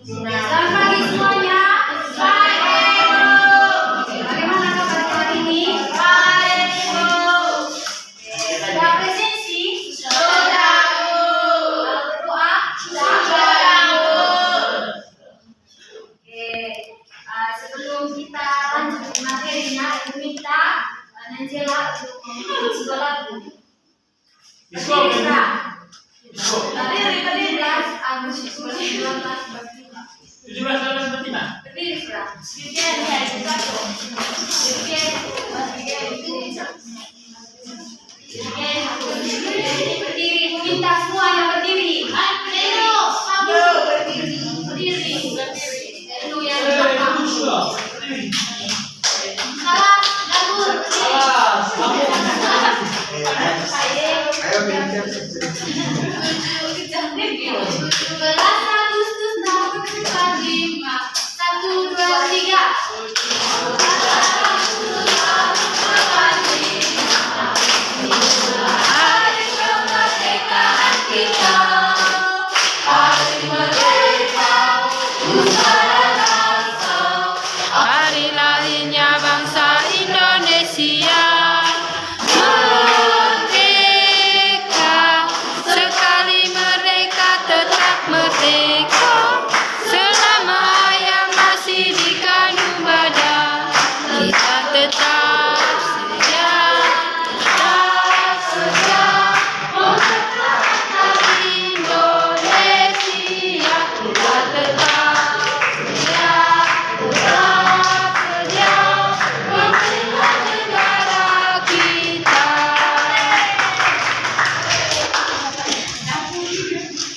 Selamat pagi semuanya. Bagaimana kabar hari ini? Baik, Bu. Sudah presensi? Sudah, Bu. Berdoa? Sudah, Bu. Oke, sebelum kita lanjut ke materinya, Ibu minta Nanjela untuk membuat sebuah lagu. Berdiri, Agustus 2018. 17 Berdiri, Fra. Berdiri, minta semuanya berdiri. Berdiri. Itu yang pertama. Salah, dapur. Agustus 2045. 1, 2, 3. Hari kemerdekaan kita. Hari merdeka, Nusantara bangsa. Hari lahirnya bangsa Indonesia. Merdeka, sekali merdeka tetap merdeka. Selama yang masih di kandung badan, kita tetap setia, mempertahankan Indonesia. Kita tetap setia, mempertahankan negara kita.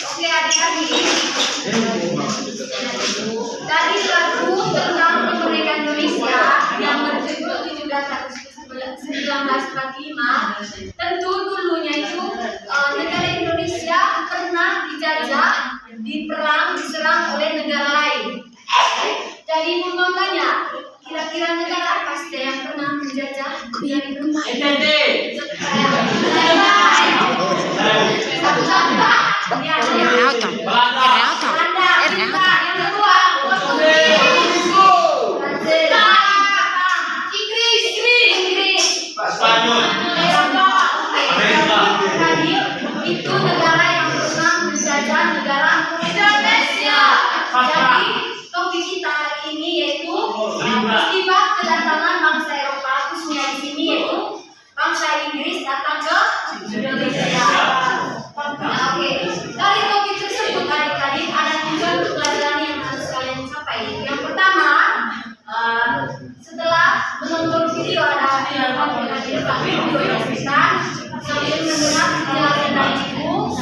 Oke, adik-adik. Dari lagu tentang kemerdekaan Indonesia yang berjudul 17 Agustus 1945, tentu dulunya itu negara Indonesia pernah dijajah, diserang oleh negara lain. Jadi Ibu mau tanya, kira-kira negara apa saja yang pernah menjajah negara Indonesia? Itu negara yang pernah menjajah negara Indonesia. Jadi topik kita hari ini yaitu musibah kedatangan bangsa Eropa, khususnya di sini yaitu bangsa Inggris datang ke Indonesia. Oke, dari topik tersebut adik-adik ada 3 pelajaran yang harus kalian capai. Yang pertama, setelah menonton video ada video yang kita sambil mendengar penjelasan dari Ibu,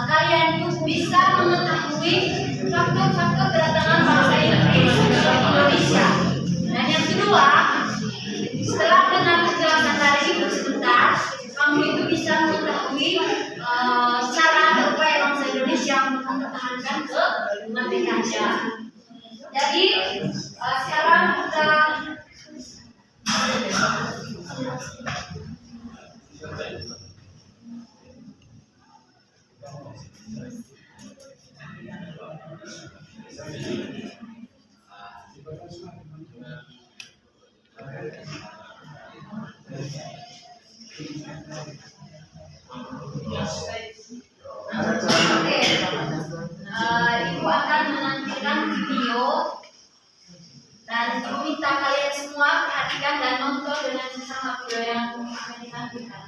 kalian tuh bisa mengetahui faktor-faktor kedatangan bangsa Inggris ke Indonesia. Dan yang kedua, setelah mendengar penjelasan dari Ibu sebentar, kamu itu bisa mengetahui cara dan upaya bangsa Indonesia untuk mempertahankan kemerdekaannya. Jadi sekarang kita Ibu akan menampilkan video dan Ibu minta kalian semua perhatikan dan nonton dengan sesama video yang akan ditampilkan.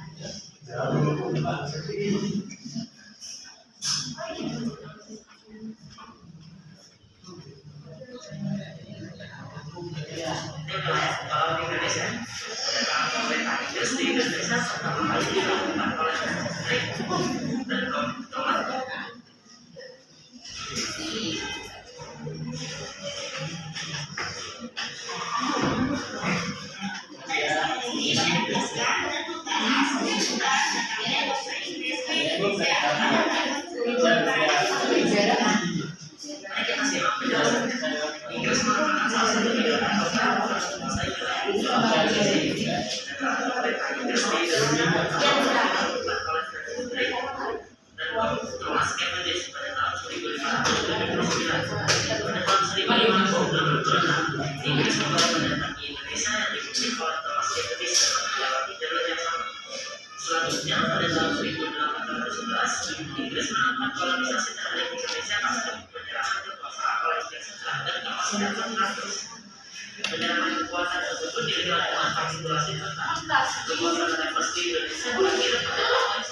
Selanjutnya pada tahun 1811 Inggris menambah kolonisasi terhadap Indonesia pasca penyerangan kekuasaan oleh Jepang dan kapasitas 100. Penyerangan kekuasaan tersebut digelar dengan kapitulasi tentang kekuasaan reformasi di Indonesia berakhir pada tahun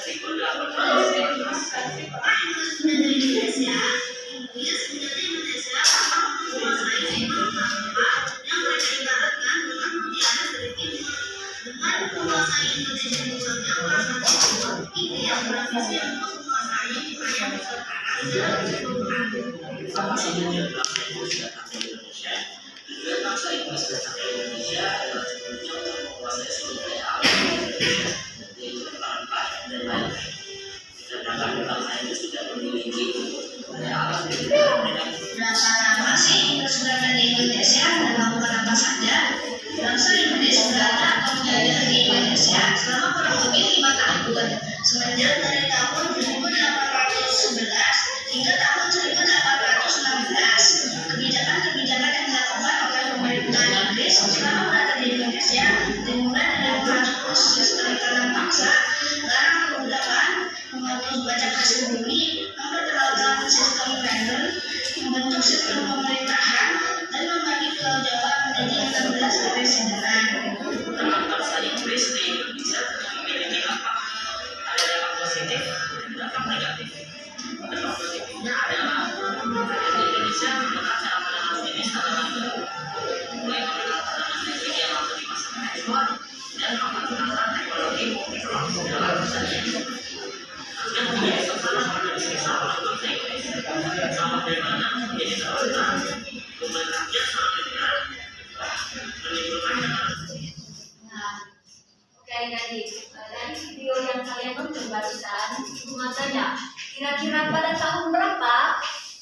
Berapa lama sih Inggris berada di Indonesia dan melakukan apa saja? Bangsa Inggris berada atau menjajah di Indonesia selama kurang lebih 5 tahun, semenjak dari tahun 1811 hingga tahun 1816. Kebijakan-kebijakan yang dilakukan oleh pemerintahan Inggris selama berada di Indonesia dimulai dari mengatur sistem tanam paksa, larang perbudakan, mengatur pajak hasil bumi, memperkenalkan sistem random, membentuk sistem pemerintahan, dan membagi Pulau Jawa menjadi 16 residenan. Tentang bangsa Inggris di Indonesia memiliki dampak positif dan dampak negatif. Dampak positifnya adalah Indonesia menggunakan cara menanam jenis tanaman baru, mulai menggunakan tanaman hybrid yang mampu dimasukkan ekspor dan memanfaatkan teknologi multi-crop dalam pertanian. Dan menjadi sasaran organisasi bangsa Inggris sama bagaimana menjadi terutama beban rakyat sama negara menimbulkan Nah, oke adik-adik, dari video yang kalian tonton barusan, cuma tanya, kira-kira pada tahun berapa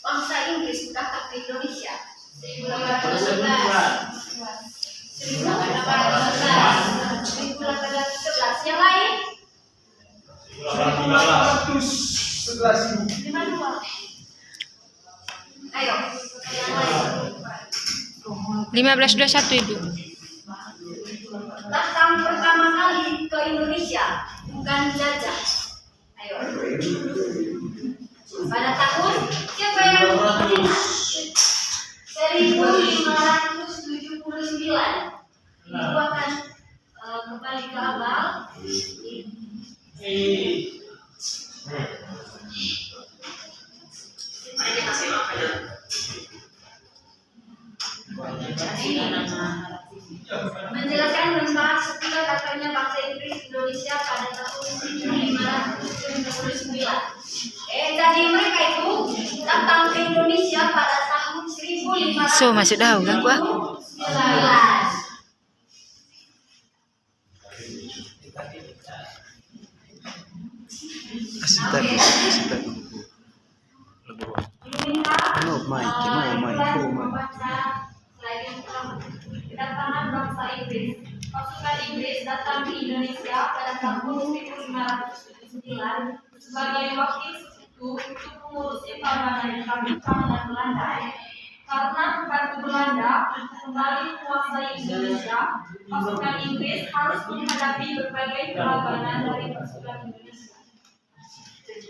bangsa Inggris datang ke Indonesia? 1811. Yang lain? 1811. Di mana? Ayo, yang lain. 1521 Ibu. Datang pertama kali ke Indonesia, bukan jajah. Ayo. Pada tahun siapa yang 1579. Ibu akan kembali ke awal. Menjelaskan tentang sekitar datangnya bangsa Inggris Indonesia pada tahun 1579. Jadi mereka itu datang ke Indonesia pada tahun 1500. So, masuk dah ganggu aku. Kedatangan bangsa Inggris. Pasukan Inggris datang di Indonesia pada tahun 1579 sebagai wakil sekutu untuk mengurusi permainan Jepang dan Belanda. Karena membantu Belanda kembali menguasai Indonesia, pasukan Inggris harus menghadapi berbagai perlawanan dari pasukan Indonesia.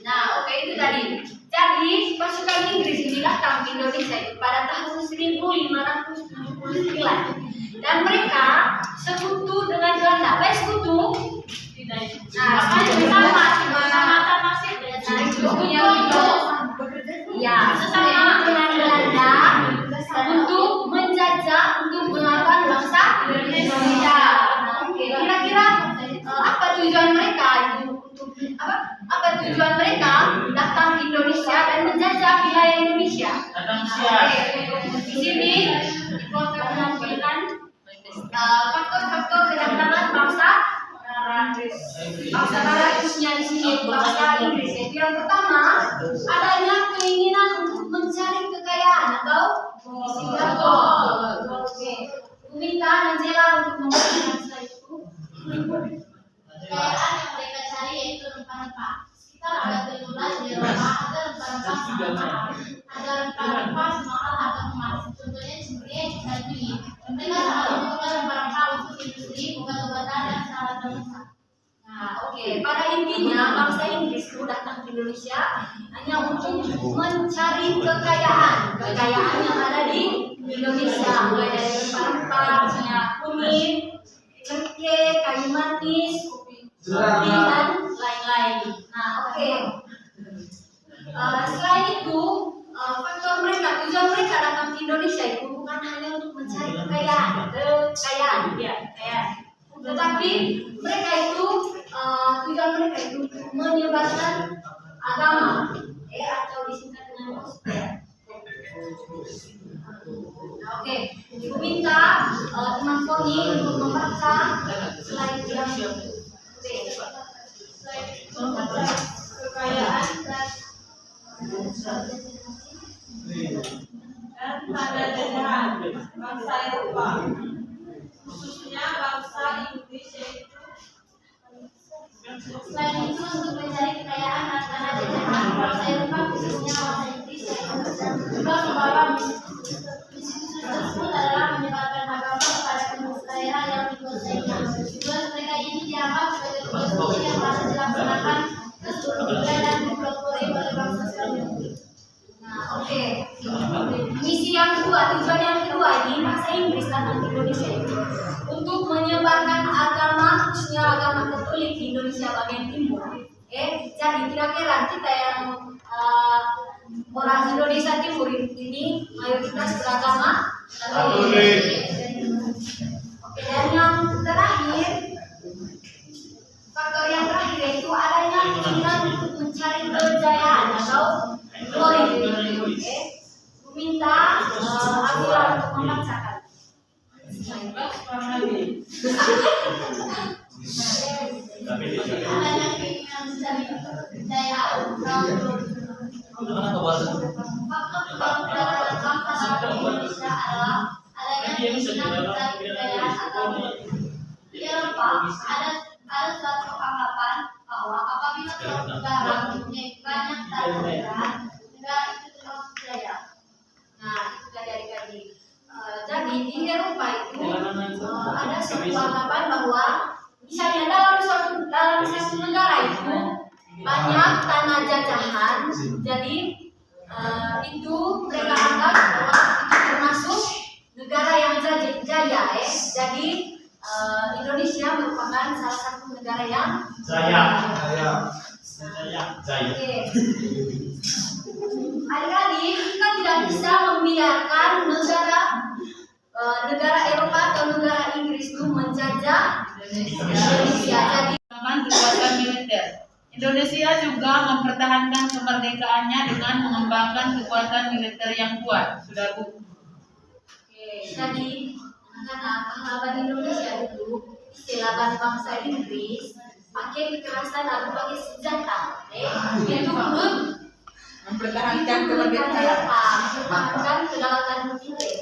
Nah, oke itu tadi. Jadi pasukan Inggris ini datang ke Indonesia itu pada tahun 1579 dan mereka sekutu dengan Belanda. Apa yang sekutu? Nah, sama-sama sih. Ya, sesama dengan Belanda untuk menjajah, untuk melawan bangsa Indonesia. Oke, kira-kira apa tujuan mereka itu? Apa tujuan mereka datang ke Indonesia dan menjajah wilayah Indonesia? Di sini kita menampilkan faktor-faktor kedatangan bangsa Barat khususnya di sini bangsa Inggris. Yang pertama, adanya keinginan untuk mencari kekayaan atau Oke. Meminta Angela untuk memberikan saya itu. Kekayaan yang mereka cari yaitu rempah-rempah. Sekitar ada 13 di Eropa ada rempah-rempah semahal. Ada rempah-rempah semahal atau emas. Contohnya cemberut dan kunyit. Mereka sangat membutuhkan rempah-rempah untuk industri, obat-obatan dan salah bangsa. Nah, oke. Pada intinya bangsa Inggris itu datang ke Indonesia hanya untuk mencari kekayaan yang ada di Indonesia, mulai dari rempah-rempah, misalnya kunyit, cengkeh, kayu manis, kopi dan lain-lain. Nah, oke. Selain itu, faktor mereka, tujuan mereka datang ke Indonesia itu bukan hanya untuk mencari kekayaan, tetapi mereka itu tujuan mereka itu untuk menyebarkan agama, atau disingkat dengan gospel. Oke, ibu minta teman Poni untuk membaca slide yang kekayaan dan pada jajahan bangsa Eropa, khususnya bangsa Indonesia itu. selain itu untuk mencari kekayaan dan tanah jajahan bangsa Eropa khususnya bangsa Inggris juga membawa misi tersebut adalah menyebarkan agama kepada penduduk daerah yang dikuasainya. Tugas mereka ini dianggap sebagai tugas penting yang harus dilaksanakan ke seluruh wilayah dan dipelopori oleh bangsa selanjutnya. Nah, oke. Misi yang kedua, tujuan yang kedua ini bangsa Inggris datang ke Indonesia itu untuk menyebarkan agama khususnya agama Katolik di Indonesia bagian timur. Jadi kira-kira kita yang orang Indonesia Timur ini mayoritas beragama Katolik. Dan yang terakhir, faktor yang terakhir yaitu adanya keinginan untuk mencari kejayaan atau glory. Meminta Akila untuk membacakan. Adanya keinginan mencari kejayaan atau faktor keberadaan bangsa Indonesia adalah adanya keinginan mencari kejayaan atau di Eropa ada suatu anggapan bahwa apabila suatu negara mempunyai banyak tanah negara itu termasuk jaya. Nah, itu tadi adik-adik. Jadi di Eropa itu ada sebuah anggapan bahwa misalnya dalam satu negara itu banyak tanah jajahan, jadi itu mereka anggap bahwa itu termasuk negara yang jaya. Jadi Indonesia merupakan salah satu negara yang Jaya. Oke. Adik-adik, kita tidak bisa membiarkan negara Eropa atau negara Inggris itu menjajah Indonesia. Jadi Kekuatan militer. Indonesia juga mempertahankan kemerdekaannya dengan mengembangkan kekuatan militer yang kuat. Sudah Bu. jadi karena pahlawan Indonesia dulu istilah bangsa Inggris pakai kekerasan atau pakai senjata, itu menurut Mempertahankan mempertahankan kedaulatan militer.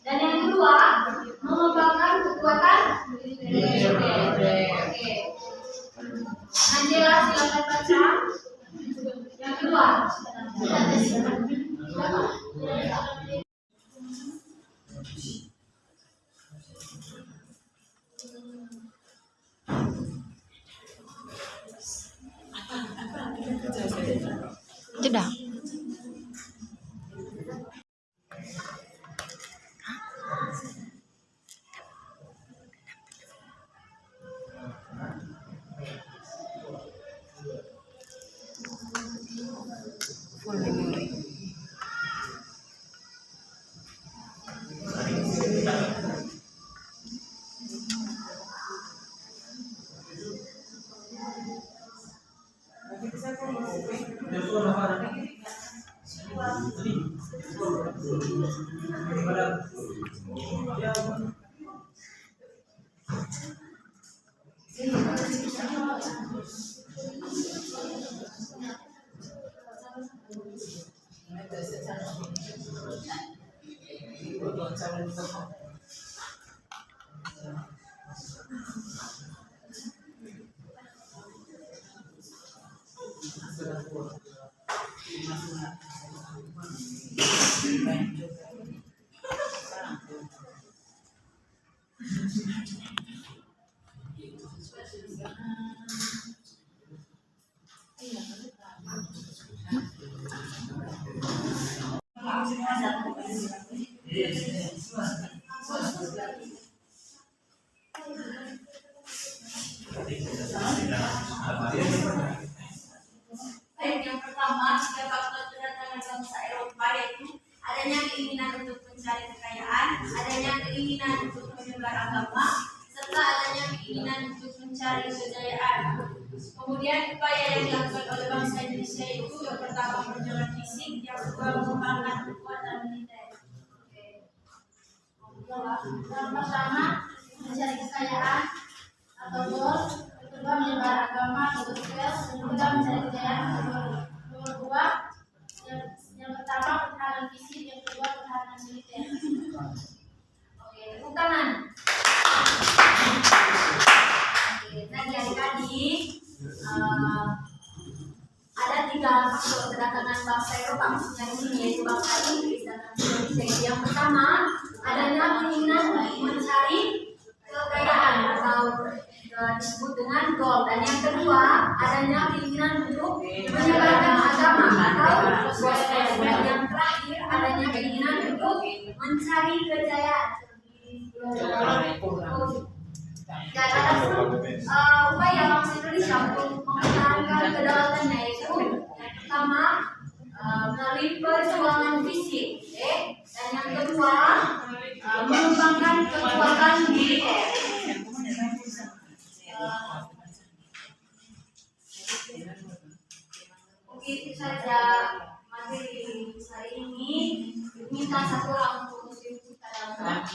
Dan yang kedua mengembangkan kekuatan militer. Oke. Angela silakan baca. Yang kedua. Jeda. Full memory. Baik, yang pertama, tiga faktor kedatangan bangsa Eropa yaitu adanya keinginan untuk mencari kekayaan, adanya keinginan untuk menyebar agama, serta adanya keinginan untuk mencari kejayaan. Kemudian upaya yang dilakukan oleh bangsa Indonesia itu yang pertama perjuangan fisik, yang kedua mengembangkan kekuatan militer. Yang pertama mencari kekayaan atau goal, yang kedua menyebar agama atau gospel, yang kedua mencari kejayaan atau goal. Nomor dua yang pertama pertahanan fisik, yang kedua pertahanan militer. Oke, tepuk tangan. Oke, tadi adik-adik ada tiga faktor kedatangan bangsa Eropa, maksudnya di sini yaitu bangsa Inggris dan Indonesia. Yang pertama adanya keinginan mencari kekayaan atau disebut dengan goal, dan yang kedua adanya keinginan untuk menyebarkan agama atau gospel, dan yang terakhir adanya keinginan untuk mencari kejayaan. Dan ada pun upaya bangsa Indonesia untuk mempertahankan kedaulatannya yaitu yang pertama melalui perjuangan fisik, dan yang kedua mengembangkan kekuatan militer. Begitu saja materi hari ini. Minta satu orang untuk kita dalam